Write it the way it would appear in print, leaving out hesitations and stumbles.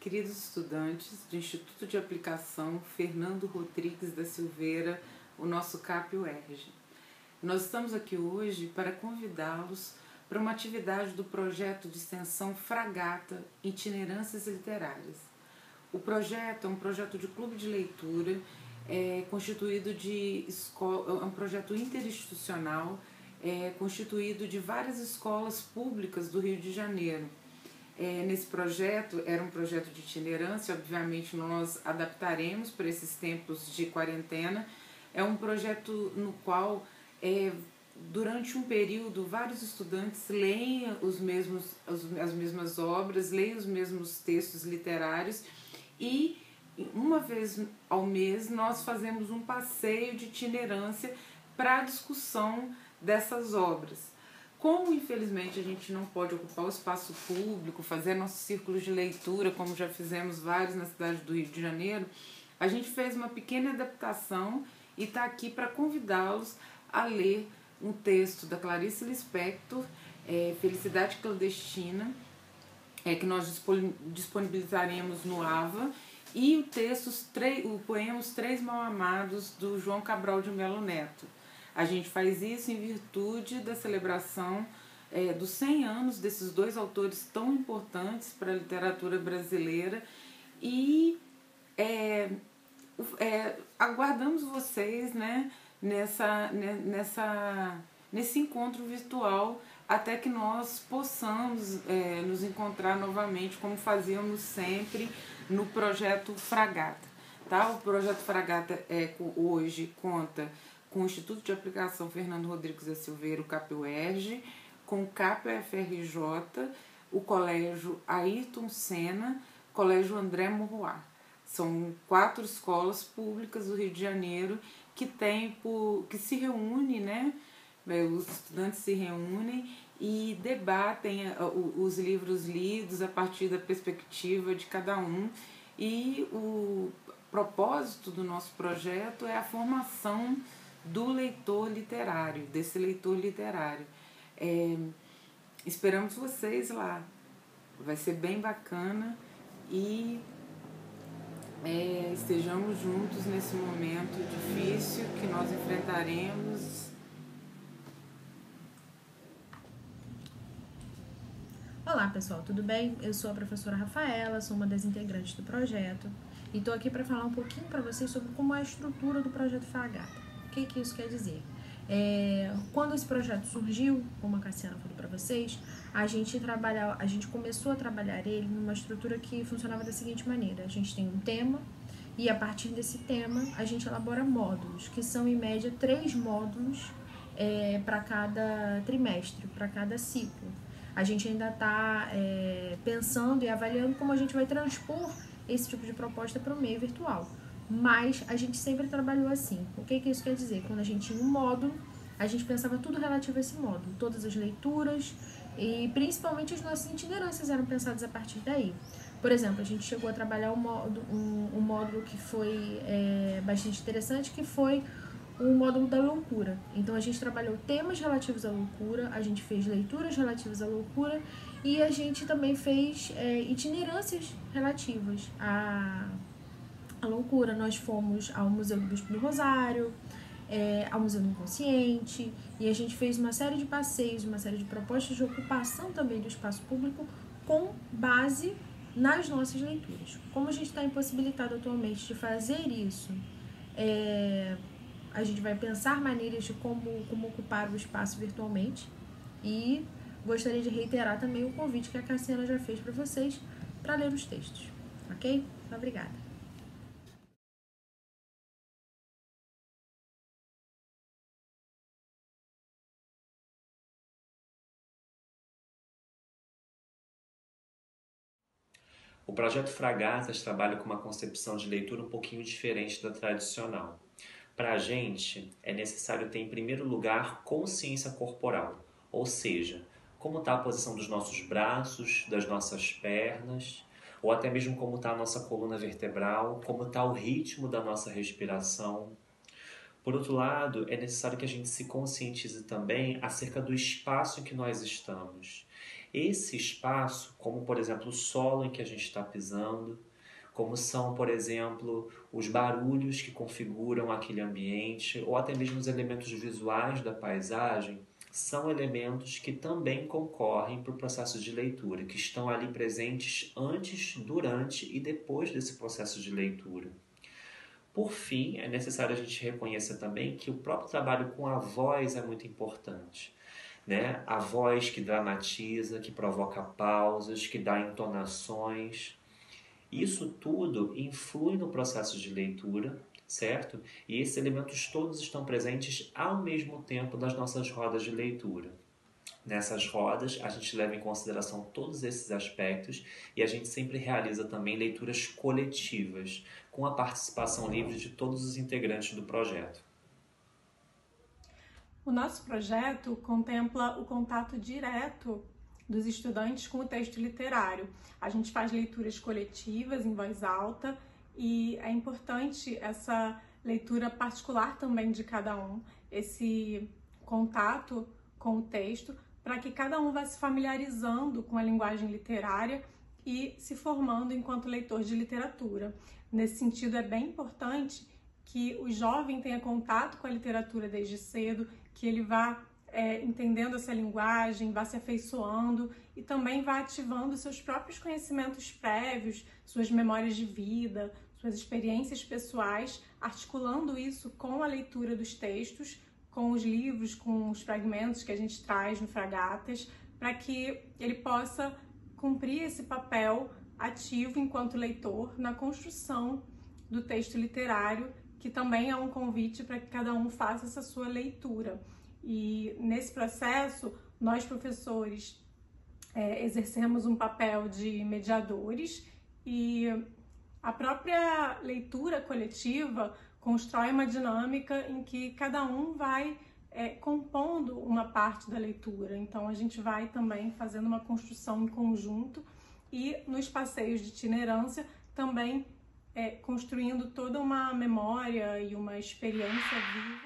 queridos estudantes do Instituto de Aplicação Fernando Rodrigues da Silveira, o nosso CAP-UERJ. Nós estamos aqui hoje para convidá-los para uma atividade do projeto de extensão Fragata Itinerâncias Literárias. O projeto é um projeto de clube de leitura, constituído de escola, é um projeto interinstitucional, constituído de várias escolas públicas do Rio de Janeiro. Nesse projeto, era um projeto de itinerância, obviamente nós adaptaremos para esses tempos de quarentena. É um projeto no qual, durante um período, vários estudantes leem as mesmas obras, leem os mesmos textos literários e, uma vez ao mês, nós fazemos um passeio de itinerância para a discussão dessas obras. Como, infelizmente, a gente não pode ocupar o espaço público, fazer nossos círculos de leitura, como já fizemos vários na cidade do Rio de Janeiro, a gente fez uma pequena adaptação e está aqui para convidá-los a ler um texto da Clarice Lispector, Felicidade Clandestina, que nós disponibilizaremos no AVA, e o texto, o poema Os Três Mal-Amados, do João Cabral de Melo Neto. A gente faz isso em virtude da celebração dos 100 anos desses dois autores tão importantes para a literatura brasileira e aguardamos vocês, né, nesse encontro virtual até que nós possamos nos encontrar novamente como fazíamos sempre no projeto Fragata. Tá? O projeto Fragata hoje conta com o Instituto de Aplicação Fernando Rodrigues da Silveira, o CAP-UERJ, com o CAP-UFRJ, o Colégio Ayrton Senna, Colégio André Maurois. São 4 escolas públicas do Rio de Janeiro que se reúnem, né? Os estudantes se reúnem e debatem os livros lidos a partir da perspectiva de cada um. E o propósito do nosso projeto é a formação do leitor literário, desse leitor literário. Esperamos vocês lá, vai ser bem bacana e estejamos juntos nesse momento difícil que nós enfrentaremos. Olá pessoal, tudo bem? Eu sou a professora Rafaela, sou uma das integrantes do projeto e estou aqui para falar um pouquinho para vocês sobre como é a estrutura do projeto Fragata. O que isso quer dizer? Quando esse projeto surgiu, como a Cassiana falou para vocês, a gente começou a trabalhar ele numa estrutura que funcionava da seguinte maneira: a gente tem um tema e a partir desse tema a gente elabora módulos, que são em média 3 módulos para cada trimestre, para cada ciclo. A gente ainda está pensando e avaliando como a gente vai transpor esse tipo de proposta para o meio virtual. Mas a gente sempre trabalhou assim. O que isso quer dizer? Quando a gente tinha um módulo, a gente pensava tudo relativo a esse módulo. Todas as leituras e principalmente as nossas itinerâncias eram pensadas a partir daí. Por exemplo, a gente chegou a trabalhar um módulo que foi bastante interessante, que foi o módulo da loucura. Então a gente trabalhou temas relativos à loucura, a gente fez leituras relativas à loucura e a gente também fez itinerâncias relativas à loucura. Nós fomos ao Museu do Bispo do Rosário, ao Museu do Inconsciente, e a gente fez uma série de passeios, uma série de propostas de ocupação também do espaço público com base nas nossas leituras. Como a gente está impossibilitado atualmente de fazer isso, a gente vai pensar maneiras de como ocupar o espaço virtualmente e gostaria de reiterar também o convite que a Cassiana já fez para vocês para ler os textos, ok? Muito obrigada. O projeto Fragatas trabalha com uma concepção de leitura um pouquinho diferente da tradicional. Para a gente, é necessário ter em primeiro lugar consciência corporal, ou seja, como está a posição dos nossos braços, das nossas pernas, ou até mesmo como está a nossa coluna vertebral, como está o ritmo da nossa respiração. Por outro lado, é necessário que a gente se conscientize também acerca do espaço em que nós estamos. esse espaço, como por exemplo o solo em que a gente está pisando, como são, por exemplo, os barulhos que configuram aquele ambiente, ou até mesmo os elementos visuais da paisagem, são elementos que também concorrem para o processo de leitura, que estão ali presentes antes, durante e depois desse processo de leitura. Por fim, é necessário a gente reconhecer também que o próprio trabalho com a voz é muito importante, né? A voz que dramatiza, que provoca pausas, que dá entonações. Isso tudo influi no processo de leitura, certo? E esses elementos todos estão presentes ao mesmo tempo nas nossas rodas de leitura. Nessas rodas, a gente leva em consideração todos esses aspectos e a gente sempre realiza também leituras coletivas, com a participação livre de todos os integrantes do projeto. O nosso projeto contempla o contato direto dos estudantes com o texto literário. A gente faz leituras coletivas em voz alta e é importante essa leitura particular também de cada um, esse contato com o texto, para que cada um vá se familiarizando com a linguagem literária e se formando enquanto leitor de literatura. Nesse sentido, é bem importante que o jovem tenha contato com a literatura desde cedo, que ele vá entendendo essa linguagem, vá se afeiçoando e também vá ativando seus próprios conhecimentos prévios, suas memórias de vida, suas experiências pessoais, articulando isso com a leitura dos textos, com os livros, com os fragmentos que a gente traz no Fragatas, para que ele possa cumprir esse papel ativo enquanto leitor na construção do texto literário, que também é um convite para que cada um faça essa sua leitura. E nesse processo, nós professores exercemos um papel de mediadores e a própria leitura coletiva constrói uma dinâmica em que cada um vai compondo uma parte da leitura. Então a gente vai também fazendo uma construção em conjunto e nos passeios de itinerância também construindo toda uma memória e uma experiência viva.